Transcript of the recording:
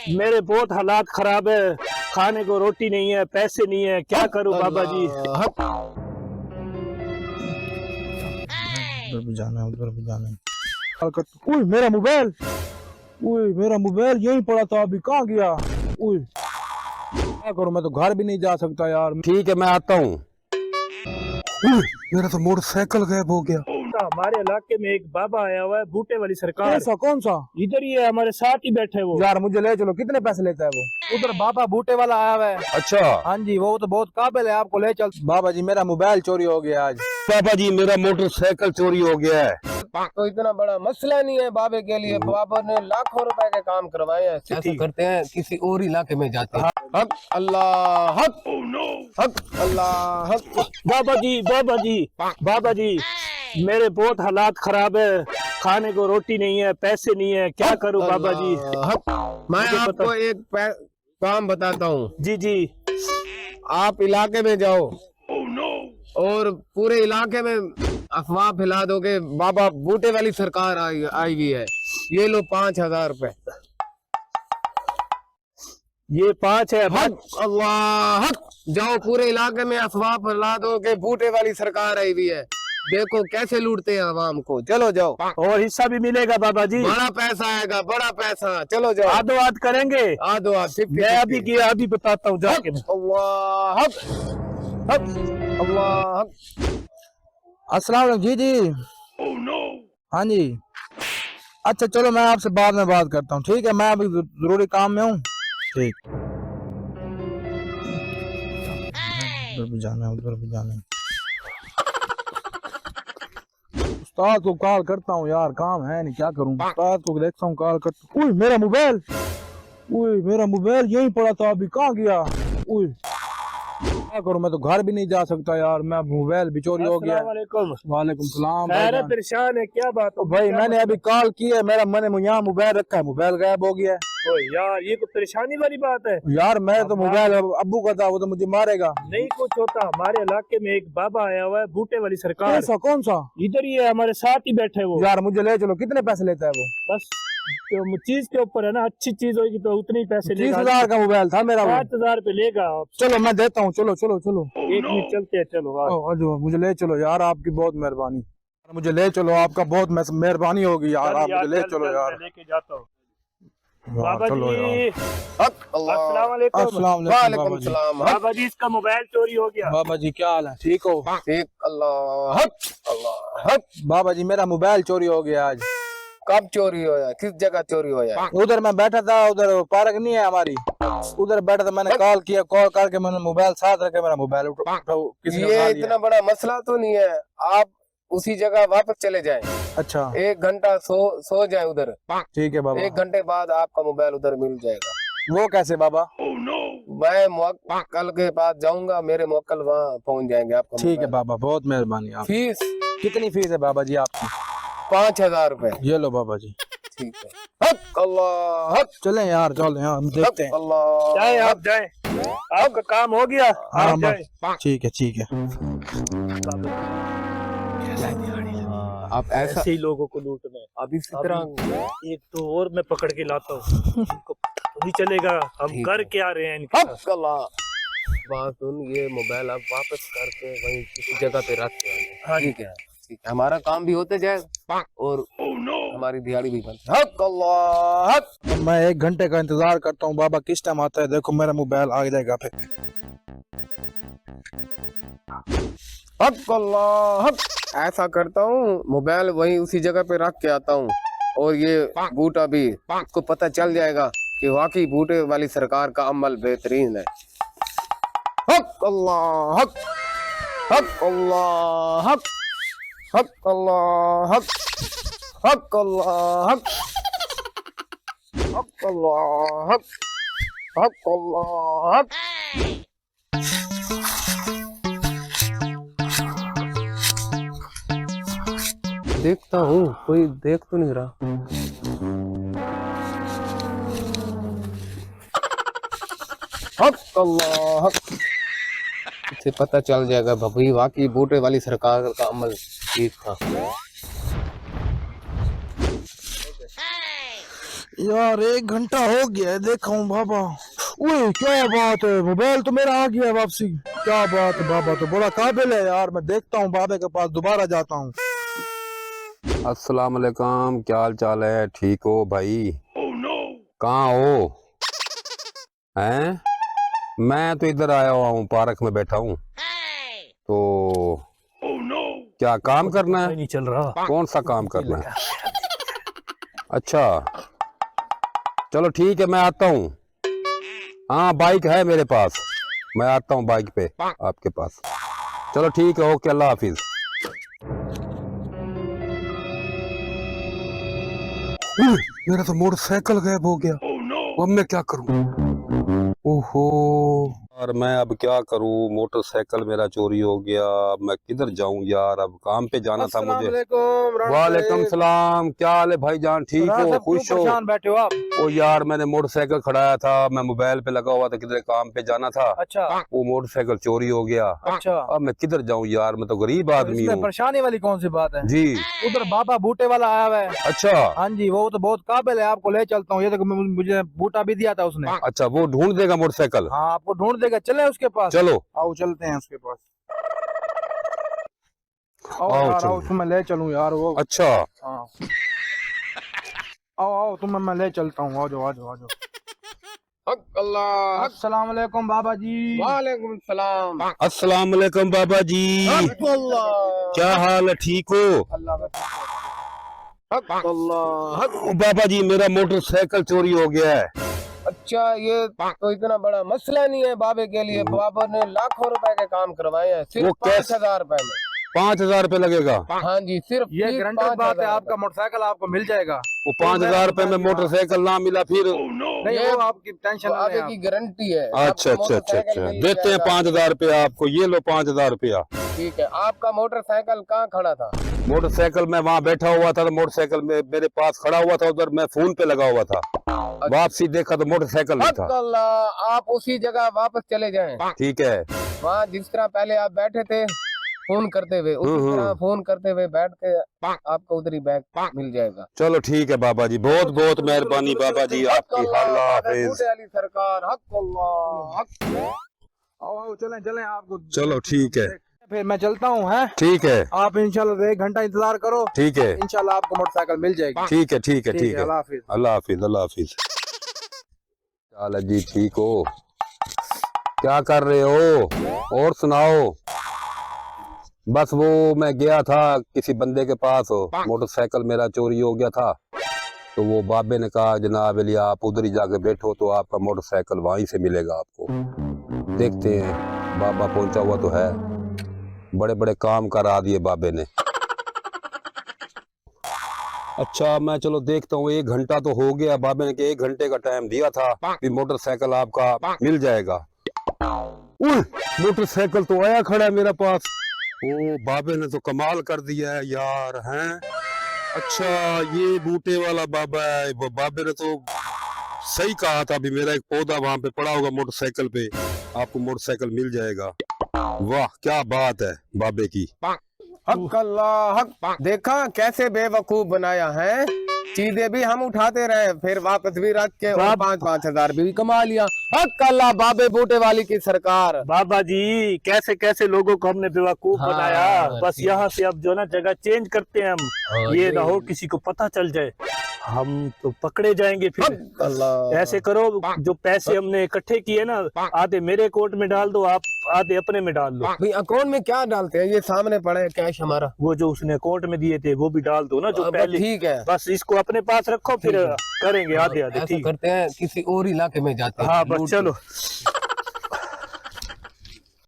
मेरे बहुत हालात खराब है, खाने को रोटी नहीं है, पैसे नहीं है, क्या करूं बाबा जी। उधर भी जाना है, उधर भी जाना है। उई मेरा मोबाइल, उई मेरा मोबाइल यहीं पड़ा था, अभी कहाँ गया। उई क्या करूं, मैं तो घर भी नहीं जा सकता यार। ठीक है, मैं आता हूँ। मेरा तो मोटरसाइकिल गायब हो गया। हमारे इलाके में एक बाबा आया हुआ है, बूटे वाली सरकार। कैसा, कौन सा? इधर ही है, हमारे साथ ही बैठे वो। यार मुझे ले चलो, कितने पैसे लेता है वो? उधर बाबा बूटे वाला आया हुआ है। अच्छा हाँ जी, वो तो बहुत काबिल है, आपको ले चल। बाबा जी मेरा मोबाइल चोरी हो गया आज। पापा जी, मेरा मोटरसाइकिल चोरी हो गया है। तो इतना बड़ा मसला नहीं है बाबे के लिए। बाबा ने लाखों रुपए के काम करवाए हैं। ऐसा करते हैं, किसी और इलाके में जाते हैं। हक अल्लाह हक, हक अल्लाह हक। बाबा जी, बाबा जी, बाबा जी, मेरे बहुत हालात खराब है, खाने को रोटी नहीं है, पैसे नहीं है, क्या करूं बाबा जी। हक। मैं मुझे आपको एक काम बताता हूँ। जी जी। आप इलाके में जाओ और पूरे इलाके में अफवाह फैला दोगे बाबा बूटे वाली सरकार आई हुई है। ये लो 5,000 रुपए। ये 5 है। हक अल्लाह हक। जाओ पूरे इलाके में अफवाह फैला दो कि बूटे वाली सरकार आई हुई है। देखो कैसे लूटते हैं आवाम को। चलो जाओ, और हिस्सा भी मिलेगा बाबा जी। बड़ा पैसा आएगा, बड़ा पैसा। चलो जाओ, आधो आध करेंगे। आदो आप 50-50। मैं अभी किया, अभी बताता हूँ जाके। अल्लाह हक, हक अल्लाह हक। अस्सलाम वालेकुम जी जी। हाँ जी, अच्छा चलो मैं आपसे बाद में बात करता हूँ, ठीक है? मैं अभी जरूरी काम में हूँ। ठीक, उधर भी जाना है, उधर भी जाना है। उस्ताद को कॉल करता हूँ यार, काम है नहीं, क्या करूँ। उस्ताद को देखता हूँ, कॉल करता हूँ। उई मेरा मोबाइल, उई मेरा मोबाइल यहीं पड़ा था, अभी कहाँ गया। उई क्या करूँ, मैं तो घर भी नहीं जा सकता यार, मैं मोबाइल भी चोरी हो गया। अस्सलाम वालेकुम। वालेकुम सलाम खैर है, भाईजान। परेशान है, क्या बात तो है? भाई क्या मैंने बात अभी कॉल की है, मेरा मैंने यहाँ मोबाइल रखा है, मोबाइल गायब हो गया है। है? ओए यार, ये तो परेशानी वाली बात है। यार मैं तो मोबाइल अब्बू का था, वो तो मुझे मारेगा। नहीं कुछ होता, हमारे इलाके में एक बाबा आया हुआ है, बूटे वाली सरकार। कैसा, कौन सा? इधर ही है, हमारे साथ ही बैठे वो। यार मुझे ले चलो, कितने पैसे लेता है वो? बस चीज के ऊपर है ना, अच्छी चीज होगी तो उतने ही पैसे लेगा। 30,000 का मोबाइल था मेरा वो। 5,000 पे लेगा आप। चलो मैं देता हूँ, चलो चलो चलो। एक मिनट चलते हैं, चलो आज। अजो मुझे ले चलो यार, आपकी बहुत मेहरबानी। मुझे ले चलो, आपका बहुत मेहरबानी होगी यार, चल आप मुझे ले चल, चलो चल, यार। मैं लेके जाता हूँ। यार, बाबा चलो जी, यार। हक अल्लाह। अस्सलाम वालेकुम। अस्सलाम वालेकुम वालेकुम बाबा जी। सलाम। हक बाबा जी, इसका मोबाइल चोरी हो गया। बाबा जी क्या हाल है, ठीक हो? ठीक अल्लाह हक, अल्लाह हक। बाबा जी मेरा मोबाइल चोरी हो गया आज। कब चोरी होया? किस जगह चोरी होया? उधर मैं बैठा था, उधर पार्क नहीं है हमारी, उधर बैठा था, मैंने कॉल किया, कॉल करके मैंने मोबाइल साथ रखे, मेरा मोबाइल किसी ने उठा ये लिया। इतना बड़ा मसला तो नहीं है। आप उसी जगह वापस चले जाएं। अच्छा 1 घंटा सो जाएं उधर। ठीक है बाबा। 1 घंटे बाद आपका मोबाइल उधर मिल जाएगा। वो कैसे बाबा? मैं कल के बाद जाऊंगा, मेरे मोक्कल वहाँ पहुंच जाएंगे आपका ठीक है मोबाइल। बाबा, बहुत मेहरबानी आप। फीस कितनी फीस है बाबा जी आपकी? 5,000 रुपए। ये लो बाबा जी। ठीक है। हक अल्लाह हक, चलें यार, चलें यार, हम देखते हैं। अल्लाह जाए आप, जाए, आपका काम हो गया, हाँ आप जाए। ठीक है ठीक है। आप ऐसा ऐसे ही लोगों को लूटना है। अब इसी तरह एक तो और मैं पकड़ के लाता हूँ इनको, नहीं चलेगा। हम ठीक कर है। क्या रहे हैं इनके साथ? हक अल्लाह। बात सुन, ये मोबाइल आप वापस करके वहीं किसी जगह पे रख के आइए। हाँ जी। ठीक है, ठीक है। हमारा काम भी होते जाए और हमारी दिहाड़ी भी बनती। हक अल्लाह हक। अब मैं 1 घंटे का इंतजार करता हूँ, बाबा किस टाइम आता है, देखो मेरा मोबाइल आ जाएगा फिर। हक अल्लाह हक। ऐसा करता हूँ, मोबाइल वहीं उसी जगह पे रख के आता हूँ और ये बूटा भी इसको पता चल जाएगा कि वाकई बूटे वाली सरकार का अमल बेहतरीन है। हक अल्लाह हक, हक अल्लाह हक, हक अल्लाह हक, हक अल्लाह हक, हक अल्लाह हक, हक अल्लाह हक। देखता हूँ, कोई देख तो नहीं रहा। हक अल्लाह हक। इससे पता चल जाएगा भाई वाकई बूटे वाली सरकार का अमल ठीक था। यार 1 घंटा हो गया है, देखा हूँ बाबा। ओए क्या बात है, मोबाइल तो मेरा आ गया है वापसी। क्या बात है, बाबा तो बड़ा काबिल है यार। मैं देखता हूँ बाबे के पास दोबारा जाता हूँ। अस्सलाम वालेकुम, क्या हाल चाल है? ठीक हो भाई? कहाँ हो? हैं? मैं तो इधर आया हुआ हूँ, पार्क में बैठा हूँ। तो क्या काम करना है? नहीं चल रहा। कौन सा काम करना है? अच्छा चलो ठीक है, मैं आता हूँ। हाँ बाइक है मेरे पास, मैं आता हूँ बाइक पे आपके पास। चलो ठीक है, ओके, अल्लाह हाफिज। मेरा तो मोटरसाइकिल गायब हो गया। अब मैं क्या करूँ? ओहो यार, मैं अब क्या करूँ? मोटरसाइकिल मेरा चोरी हो गया। अब मैं किधर जाऊं यार? अब काम पे जाना था मुझे। वालेकुम सलाम, क्या हाल है भाईजान? ठीक हो? खुश हो? बैठे हो आप? ओ यार, मैंने मोटरसाइकिल खड़ाया था, मैं मोबाइल पे लगा हुआ था, किधर काम पे जाना था। अच्छा वो मोटरसाइकिल चोरी हो गया। अच्छा। अब मैं किधर जाऊं यार? मैं तो गरीब आदमी इसमें हूँ। परेशानी वाली कौन सी बात है? जी उधर बाबा बूटे वाला आया हुआ है। अच्छा हाँ जी, वो तो बहुत काबिल है, आपको ले चलता हूँ। ये तो मुझे बूटा भी दिया था उसने। अच्छा, वो ढूंढ देगा मोटरसाइकिल? हाँ, आपको ढूंढ देगा, चले उसके पास। चलो आओ चलते हैं उसके पास। आओ आओ, यार, चलो। आओ तुम्हें ले चलूं यार वो। अच्छा हाँ आओ आओ, तुम्हें मैं ले चलता हूँ। आ जाओ आ जाओ आ जाओ। हक अल्लाह, अस्सलाम वालेकुम बाबा जी। वालेकुम सलाम। अस्सलाम वालेकुम बाबा जी, हक अल्लाह, क्या हाल है? ठीक हो? अल्लाह का हक अल्लाह, हक। ओ बाबा जी, मेरा मोटरसाइकिल चोरी हो गया है। अच्छा, ये तो इतना बड़ा मसला नहीं है बाबे के लिए। बाबा ने लाखों रुपए के काम करवाए हैं, सिर्फ वो कैसे? 5,000 रुपए में। 5,000 रुपए लगेगा? हाँ जी, सिर्फ ये गारंटर बात है, आपका मोटरसाइकिल आपको मिल जाएगा। वो 5,000 रुपए में मोटरसाइकिल ना मिला फिर? नहीं, ये वो आपकी टेंशन ना बाबे लें की आप। गारंटी है। अच्छा आपको अच्छा अच्छा मोटरसाइकिल अच्छा, मिल देते हैं जाएगा। 5,000 रुपया आपको। ये लो 5,000 रुपया। ठीक है, आपका मोटरसाइकिल कहाँ खड़ा था? मोटरसाइकिल में वहाँ बैठा हुआ था, तो मोटरसाइकिल में मेरे पास खड़ा हुआ था, उधर मैं फोन पे लगा हुआ था। वापसी देखा तो मोटरसाइकिल नहीं हक था। अल्लाह, आप उसी जगह वापस चले जाएं। ठीक है, वहाँ जिस तरह पहले आप बैठे थे फोन करते हुए, उसी तरह फोन करते हुए बैठ के आपको उधर ही बैग मिल जाएगा। चलो ठीक है बाबा जी, बहुत बहुत मेहरबानी बाबा जी आपकी। अल्लाह हाफिज। बूटे वाली सरकार, हक अल्लाह, हक। आओ आओ, चलें चलें आपको। चलो ठीक है, फिर मैं चलता हूँ। है ठीक है, आप इंशाल्लाह 1 घंटा इंतजार करो। ठीक है, इंशाल्लाह आपको मोटरसाइकिल मिल जाएगी। ठीक है, ठीक है, ठीक है। अल्लाह हाफिज। अल्लाह हाफिज, अल्लाह हाफिज। क्या हाल है जी? ठीक हो? क्या कर रहे हो? और सुनाओ। बस वो मैं गया था किसी बंदे के पास, मोटरसाइकिल मेरा चोरी हो गया था। तो वो बाबे ने कहा जनाब अली आप उधर ही जाके बैठो, तो आपका मोटरसाइकिल वहीं से मिलेगा आपको। देखते हैं, बाबा पहुंचा हुआ तो है। बड़े बड़े काम करा दिए बाबे ने। अच्छा मैं चलो देखता हूँ, 1 घंटा तो हो गया। बाबे ने 1 घंटे का टाइम दिया था कि मोटरसाइकिल आपका मिल जाएगा। मोटरसाइकिल तो आया खड़ा है मेरे पास। ओ बाबे ने तो कमाल कर दिया है यार। हैं? अच्छा ये बूटे वाला बाबा है। वो बाबे ने तो सही कहा था, अभी मेरा एक पौधा वहां पे पड़ा होगा मोटरसाइकिल पे, आपको मोटरसाइकिल मिल जाएगा। वाह क्या बात है बाबे की। हक अल्लाह, हक। देखा कैसे बेवकूफ बनाया है। चीजें भी हम उठाते रहे, फिर वापस भी रख के और 5-5 हजार भी कमा लिया। हक अल्लाह, बाबे बूटे वाली की सरकार। बाबा जी कैसे कैसे लोगों को हमने बेवकूफ हाँ, बनाया। बस ठीक। यहाँ से अब जो ना जगह चेंज करते हैं हम। हाँ, ये ना हो किसी को पता चल जाए, हम तो पकड़े जाएंगे फिर। हक अल्लाह, ऐसे करो, जो पैसे हमने इकट्ठे किए ना, आधे मेरे अकाउंट में डाल दो, आप आधे अपने में डाल लो। भाई अकाउंट में क्या डालते हैं? ये सामने पड़ा है कैश हमारा। वो जो उसने अकाउंट में दिए थे वो भी डाल दो ना, जो अब पहले। ठीक है, बस इसको अपने पास रखो, फिर करेंगे आधे आधे। ऐसा ठीक, करते हैं, किसी और इलाके में जाते हैं। हाँ बस लूट चलो।